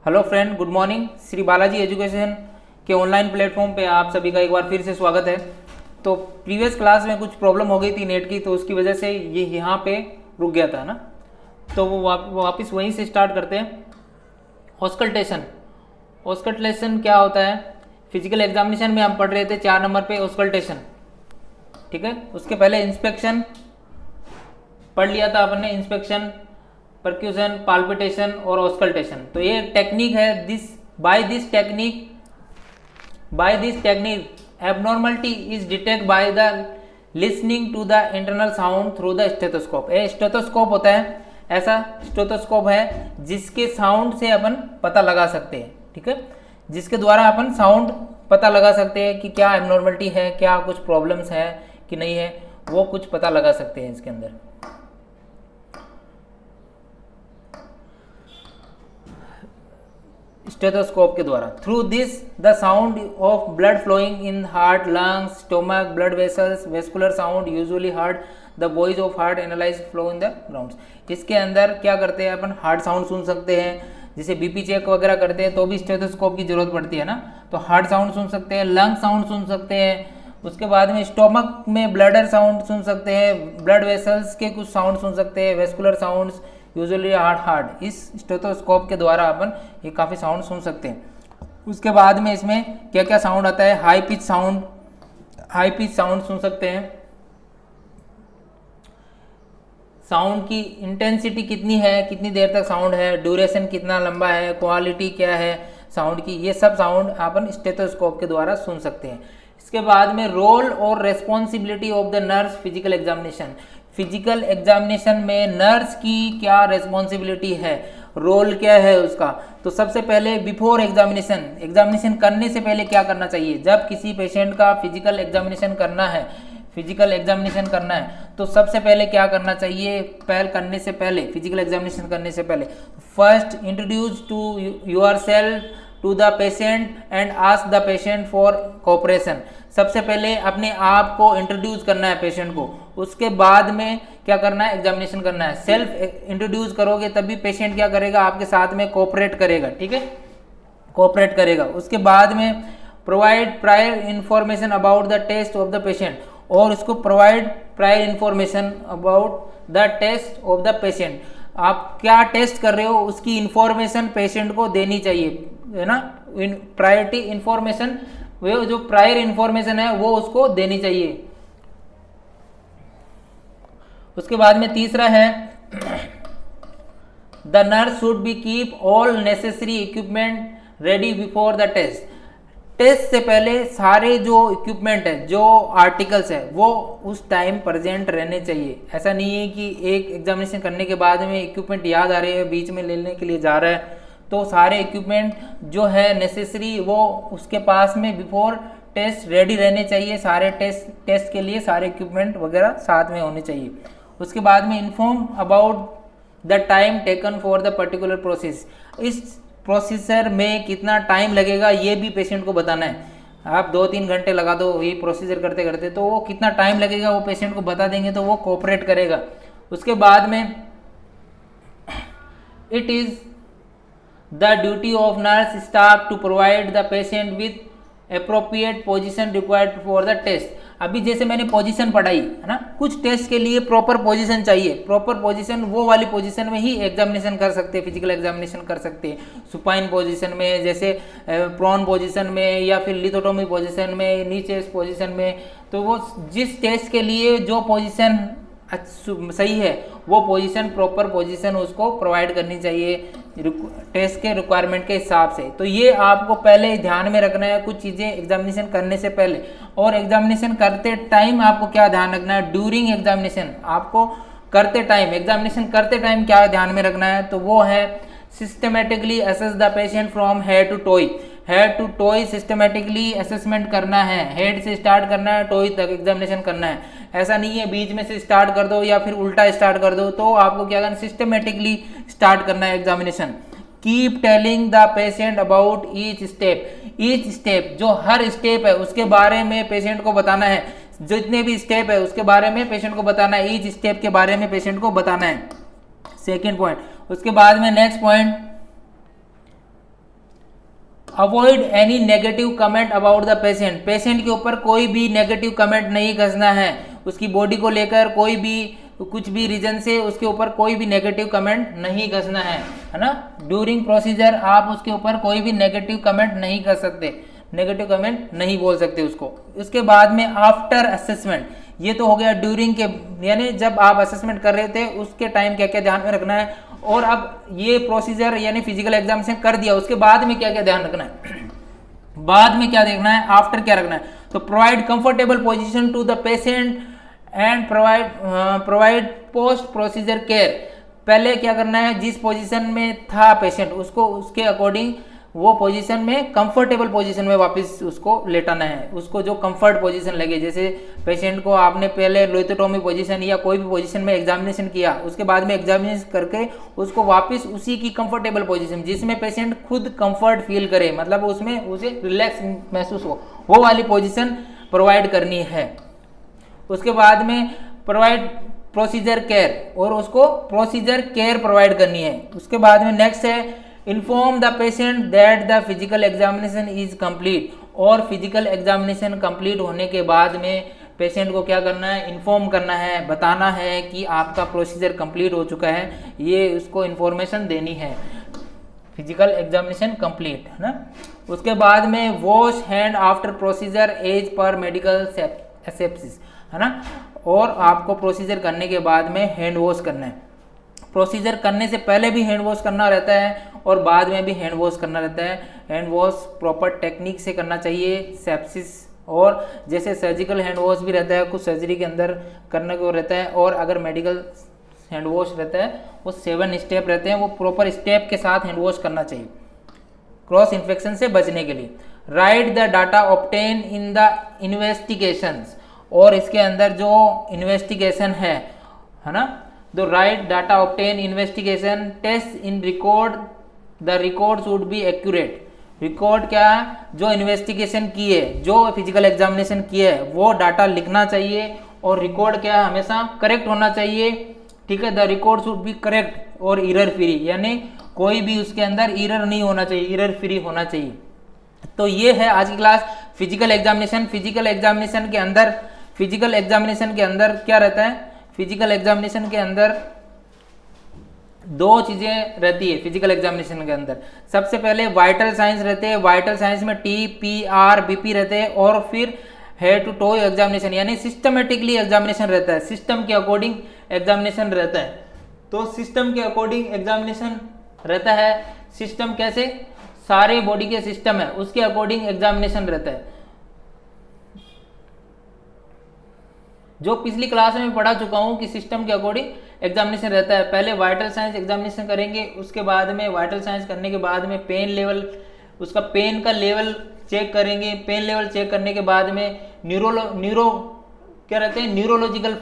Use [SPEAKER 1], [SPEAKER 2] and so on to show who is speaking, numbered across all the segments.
[SPEAKER 1] Hello friend, good morning. Shri Balaji education के online platform पे आप सभी का एक बार फिर से स्वागत है। तो प्रीवियस क्लास में कुछ प्रॉब्लम हो गई थी नेट की, तो उसकी वजह से ये यहाँ पे रुक गया था ना। तो वो वापस वहीं से स्टार्ट करते हैं। ऑस्कल्टेशन। ऑस्कल्टेशन क्या होता है? फिजिकल एग्जामिनेशन में हम पढ़ रहे थे 4 नंबर पे ऑस्कल्टेशन, ठीक है। उसके पहले इंस्पेक्शन पढ़ लिया था अपन ने, इंस्पेक्शन, परक्यूशन, पाल्पिटेशन और ऑस्कल्टेशन। तो ये टेक्निक है। By this technique abnormality is detect by the listening to the internal sound through the stethoscope. ये स्टेथोस्कोप होता है, ऐसा स्टेथोस्कोप है जिसके साउंड से अपन पता लगा सकते हैं, ठीक है। जिसके द्वारा अपन साउंड पता लगा सकते हैं कि क्या एबनॉर्मलिटी है, क्या कुछ प्रॉब्लम्स है कि नहीं है, वो कुछ पता लगा सकते हैं इसके अंदर। स्टेथोस्कोप के द्वारा through this the sound of blood flowing in heart, lungs, stomach, blood vessels, vascular sound usually heart the voice of heart analyse flow in the grounds. इसके अंदर क्या करते हैं अपन? हार्ट साउंड सुन सकते हैं, जैसे बीपी चेक वगैरह करते हैं तो भी स्टेथोस्कोप की जरूरत पड़ती है ना। तो हार्ट साउंड सुन सकते हैं, लंग साउंड सुन सकते हैं, उसके बाद में स्टोमक में ब्लडर साउंड सुन सकते हैं, ब्लड वेसल्स के कुछ साउंड सुन सकते हैं, वेस्कुलर साउंड्स यूजुअली हार्ट। इस स्टेथोस्कोप के द्वारा अपन ये काफ़ी साउंड सुन सकते हैं। उसके बाद में इसमें क्या क्या साउंड आता है? हाई पिच साउंड सुन सकते हैं। साउंड की इंटेंसिटी कितनी है, कितनी देर तक साउंड है, ड्यूरेशन कितना लंबा है, क्वालिटी क्या है साउंड की, ये सब साउंड अपन स्टेथोस्कोप के द्वारा सुन सकते हैं। इसके बाद में रोल और responsibility of the nurse physical examination. Physical examination में नर्स की क्या रेस्पॉन्सिबिलिटी है, रोल क्या है उसका? तो सबसे पहले बिफोर एग्जामिनेशन करने से पहले क्या करना चाहिए? जब किसी पेशेंट का फिजिकल एग्जामिनेशन करना है तो सबसे पहले क्या करना चाहिए? फिजिकल एग्जामिनेशन करने से पहले first introduce to yourself to the patient and ask the patient for cooperation. सबसे पहले अपने आप को इंट्रोड्यूस करना है पेशेंट को, उसके बाद में क्या करना है? एग्जामिनेशन करना है। सेल्फ इंट्रोड्यूस करोगे तभी पेशेंट क्या करेगा? आपके साथ में कोऑपरेट करेगा, ठीक है, कोऑपरेट करेगा। उसके बाद में provide prior information about the test of the patient, और उसको provide prior information about the test of the patient. आप क्या टेस्ट कर रहे हो उसकी इंफॉर्मेशन पेशेंट को देनी चाहिए, है ना। प्रायोरिटी इंफॉर्मेशन, वो जो प्रायर इंफॉर्मेशन है वो उसको देनी चाहिए। उसके बाद में तीसरा है the nurse should be keep all necessary equipment ready before the test. Test से पहले सारे जो इक्विपमेंट है, जो आर्टिकल्स है, वो उस टाइम प्रेजेंट रहने चाहिए। ऐसा नहीं है कि एक एग्जामिनेशन करने के बाद में इक्विपमेंट याद आ रहे हैं, बीच में लेने के लिए जा रहा है, तो सारे इक्विपमेंट जो है नेसेसरी वो उसके पास में बिफोर टेस्ट रेडी रहने चाहिए। सारे टेस्ट के लिए सारे इक्विपमेंट वगैरह साथ में होने चाहिए। उसके बाद में inform about the time taken for the particular process. इस प्रोसीजर में कितना टाइम लगेगा ये भी पेशेंट को बताना है। आप 2-3 घंटे लगा दो ये प्रोसीजर करते करते, तो वो कितना टाइम लगेगा वो पेशेंट को बता देंगे तो वो कोऑपरेट करेगा। उसके बाद में it is the duty of nurse staff to provide the patient with appropriate position required for the test. अभी जैसे मैंने पोजीशन पढ़ाई है ना, कुछ टेस्ट के लिए प्रॉपर पोजीशन चाहिए। प्रॉपर पोजीशन, वो वाली पोजीशन में ही एग्जामिनेशन कर सकते हैं, फिजिकल एग्जामिनेशन कर सकते हैं। सुपाइन पोजीशन में, जैसे प्रोन पोजीशन में, या फिर लिथोटोमी पोजीशन में, नी चेस्ट पोजीशन में। तो वो जिस टेस्ट के लिए जो पोजीशन सही है वो पोजीशन, प्रॉपर पोजीशन उसको प्रोवाइड करनी चाहिए टेस्ट के रिक्वायरमेंट के हिसाब से। तो ये आपको पहले ही ध्यान में रखना है कुछ चीज़ें एग्जामिनेशन करने से पहले। और एग्जामिनेशन करते टाइम आपको क्या ध्यान रखना है? ड्यूरिंग एग्जामिनेशन आपको एग्जामिनेशन करते टाइम क्या ध्यान में रखना है? तो वो है systematically assess the patient from head to toe systematically assessment करना है। हेड से स्टार्ट करना है, टोई तक एग्जामिनेशन करना है। ऐसा नहीं है बीच में से स्टार्ट कर दो या फिर उल्टा स्टार्ट कर दो। तो आपको क्या करना? सिस्टमेटिकली स्टार्ट करना है examination. Keep telling the patient about each step, जो हर स्टेप है उसके बारे में पेशेंट को बताना है। जितने भी स्टेप है उसके बारे में पेशेंट को बताना है, ईच स्टेप के बारे में पेशेंट को बताना है। Second point. उसके बाद में next point avoid any negative comment about the patient, patient के ऊपर कोई भी नेगेटिव कमेंट नहीं कसना है, उसकी बॉडी को लेकर कोई भी कुछ भी रीजन से उसके ऊपर कोई भी नेगेटिव कमेंट नहीं कसना है ना। ड्यूरिंग प्रोसीजर आप उसके ऊपर कोई भी नेगेटिव कमेंट नहीं कर सकते, नेगेटिव कमेंट नहीं बोल सकते उसको। उसके बाद में आफ्टर असेसमेंट, ये तो हो गया ड्यूरिंग के, यानी जब आप असेसमेंट कर रहे थे उसके टाइम क्या क्या ध्यान में रखना है, और अब ये प्रोसीजर यानी फिजिकल एग्जामिनेशन कर दिया उसके बाद में क्या क्या ध्यान रखना है, बाद में क्या देखना है, आफ्टर क्या रखना है। तो provide comfortable position to the patient and provide post procedure care, पहले क्या करना है, जिस पोजीशन में था पेशेंट उसको उसके अकॉर्डिंग वो पोजीशन में कंफर्टेबल पोजीशन में वापस उसको लेटाना है, उसको जो कंफर्ट पोजीशन लगे। जैसे पेशेंट को आपने पहले लोथोटोमी पोजीशन या कोई भी पोजीशन में एग्जामिनेशन किया, उसके बाद में एग्जामिनेशन करके उसको वापस उसी की कंफर्टेबल पोजीशन जिसमें पेशेंट खुद कंफर्ट फील करे, मतलब उसमें उसे रिलैक्स महसूस हो, वो वाली पोजीशन प्रोवाइड करनी है। उसके बाद में प्रोवाइड प्रोसीजर केयर, और उसको प्रोसीजर केयर प्रोवाइड करनी है। उसके बाद में नेक्स्ट है inform the patient that the physical examination is complete, और फिजिकल एग्जामिनेशन कंप्लीट होने के बाद में पेशेंट को क्या करना है, इन्फॉर्म करना है, बताना है कि आपका प्रोसीजर कंप्लीट हो चुका है, ये उसको इन्फॉर्मेशन देनी है, फिजिकल एग्जामिनेशन कंप्लीट है ना। उसके बाद में wash hand after procedure as per medical asepsis है ना, और आपको प्रोसीजर करने के बाद में हैंड वॉश करना है। प्रोसीजर करने से पहले भी हैंड वॉश करना रहता है और बाद में भी हैंड वॉश करना रहता है। हैंड वॉश प्रॉपर टेक्निक से करना चाहिए, सेप्सिस, और जैसे सर्जिकल हैंड वॉश भी रहता है, कुछ सर्जरी के अंदर करने को रहता है, और अगर मेडिकल हैंड वॉश रहता है वो 7 स्टेप रहते हैं, वो प्रॉपर स्टेप के साथ हैंड वॉश करना चाहिए क्रॉस इन्फेक्शन से बचने के लिए। Write the data obtain in the investigations, और इसके अंदर जो इन्वेस्टिगेशन है ना, the right data obtain investigation test in record, the record should be accurate. Record क्या है, जो इन्वेस्टिगेशन किए, जो फिजिकल एग्जामिनेशन किए है वो डाटा लिखना चाहिए, और रिकॉर्ड क्या है, हमेशा करेक्ट होना चाहिए, ठीक है। The record should B correct और एरर फ्री, यानी कोई भी उसके अंदर एरर नहीं होना चाहिए, एरर फ्री होना चाहिए। तो ये है आज की class physical examination. Physical examination के अंदर क्या रहता है, फिजिकल एग्जामिनेशन के अंदर 2 चीजें रहती है फिजिकल एग्जामिनेशन के अंदर। सबसे पहले वाइटल साइंस रहते हैं, वाइटल साइंस में टी, पी, आर, बीपी रहते हैं, और फिर हेड टू टो एग्जामिनेशन, यानी सिस्टमेटिकली एग्जामिनेशन रहता है, सिस्टम के अकॉर्डिंग एग्जामिनेशन रहता है। तो सिस्टम के अकॉर्डिंग एग्जामिनेशन रहता है। सिस्टम कैसे, सारे बॉडी के सिस्टम है उसके अकॉर्डिंग एग्जामिनेशन रहता है। जो पिछली क्लास में पढ़ा चुका हूं कि सिस्टम के अकॉर्डिंग एग्जामिनेशन रहता है। पहले वाइटल साइंस एग्जामिनेशन करेंगे, उसके बाद में वाइटल साइंस करने के बाद में पेन लेवल, उसका पेन का लेवल चेक करेंगे। पेन लेवल चेक करने के बाद में क्या रहते हैं, न्यूरोलॉजिकल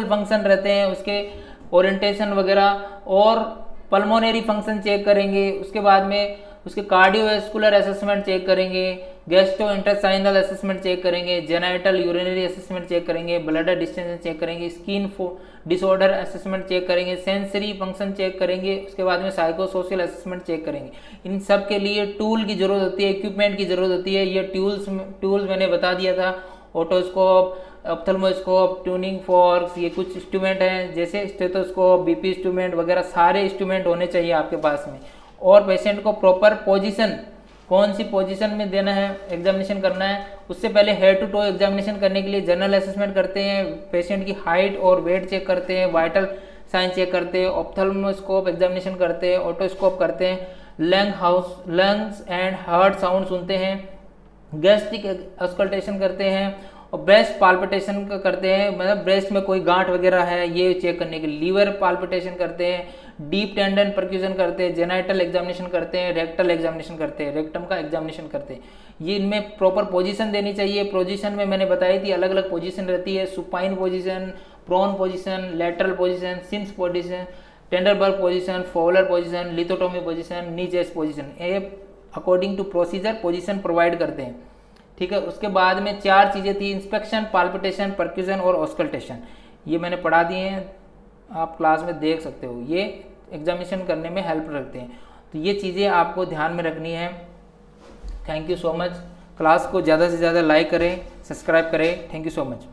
[SPEAKER 1] फंक्शन रहते हैं, उसके ओरिएंटेशन वगैरह, और पल्मोनरी फंक्शन चेक करेंगे। उसके बाद में उसके कार्डियोवैस्कुलर असेसमेंट चेक करेंगे, गैस्ट्रोइंटेस्टाइनल असेसमेंट चेक करेंगे, जेनाइटल यूरिनरी असेसमेंट चेक करेंगे, ब्लडर डिस्टेंस चेक करेंगे, स्किन डिसऑर्डर असेसमेंट चेक करेंगे, सेंसरी फंक्शन चेक करेंगे। उसके बाद में साइको सोशल असेसमेंट चेक करेंगे। इन सब के लिए टूल की जरूरत होती है, इक्विपमेंट की जरूरत होती है। ये टूल्स मैंने बता दिया था, ओटोस्कोप, ऑप्थेल्मोस्कोप, ट्यूनिंग फॉर्क्स, ये कुछ इंस्ट्रूमेंट हैं, जैसे स्टेथोस्कोप, बीपी इंस्ट्रूमेंट वगैरह सारे इंस्ट्रूमेंट होने चाहिए आपके पास में। और पेशेंट को प्रॉपर पोजीशन, कौन सी पोजीशन में देना है, एग्जामिनेशन करना है। उससे पहले हेड टू टो एग्जामिनेशन करने के लिए जनरल असेसमेंट करते हैं, पेशेंट की हाइट और वेट चेक करते हैं, वाइटल साइंस चेक करते हैं, ऑप्थेल्मोस्कोप एग्जामिनेशन करते हैं, ऑटोस्कोप करते हैं, लंग्स एंड हार्ट साउंड सुनते हैं, गैस्ट्रिक ऑस्कल्टेशन करते हैं, और ब्रेस्ट पाल्पिटेशन करते हैं, मतलब ब्रेस्ट में कोई गांठ वगैरह है ये चेक करने के लिए। लीवर पाल्पिटेशन करते हैं, डीप टेंडन परक्यूजन करते हैं, जेनाइटल एग्जामिनेशन करते हैं, रेक्टल एग्जामिनेशन करते हैं, रेक्टम का एग्जामिनेशन करते हैं। ये इनमें प्रॉपर पोजीशन देनी चाहिए। पोजीशन में मैंने बताई थी अलग अलग पोजीशन रहती है, supine position, prone position, lateral position, Sims position, Trendelenburg position, Fowler position, lithotomy position, knee chest position. ये according to procedure position provide करते हैं, ठीक है। उसके बाद में 4 चीज़ें थी, इंस्पेक्शन, पाल्पिटेशन, परक्यूजन और ऑस्कल्टेशन। ये मैंने पढ़ा दिए हैं, आप क्लास में देख सकते हो, ये एग्जामिनेशन करने में हेल्प करते हैं। तो ये चीज़ें आपको ध्यान में रखनी है। Thank you so much. Class को ज़्यादा से ज़्यादा लाइक करें, सब्सक्राइब करें। Thank you so much.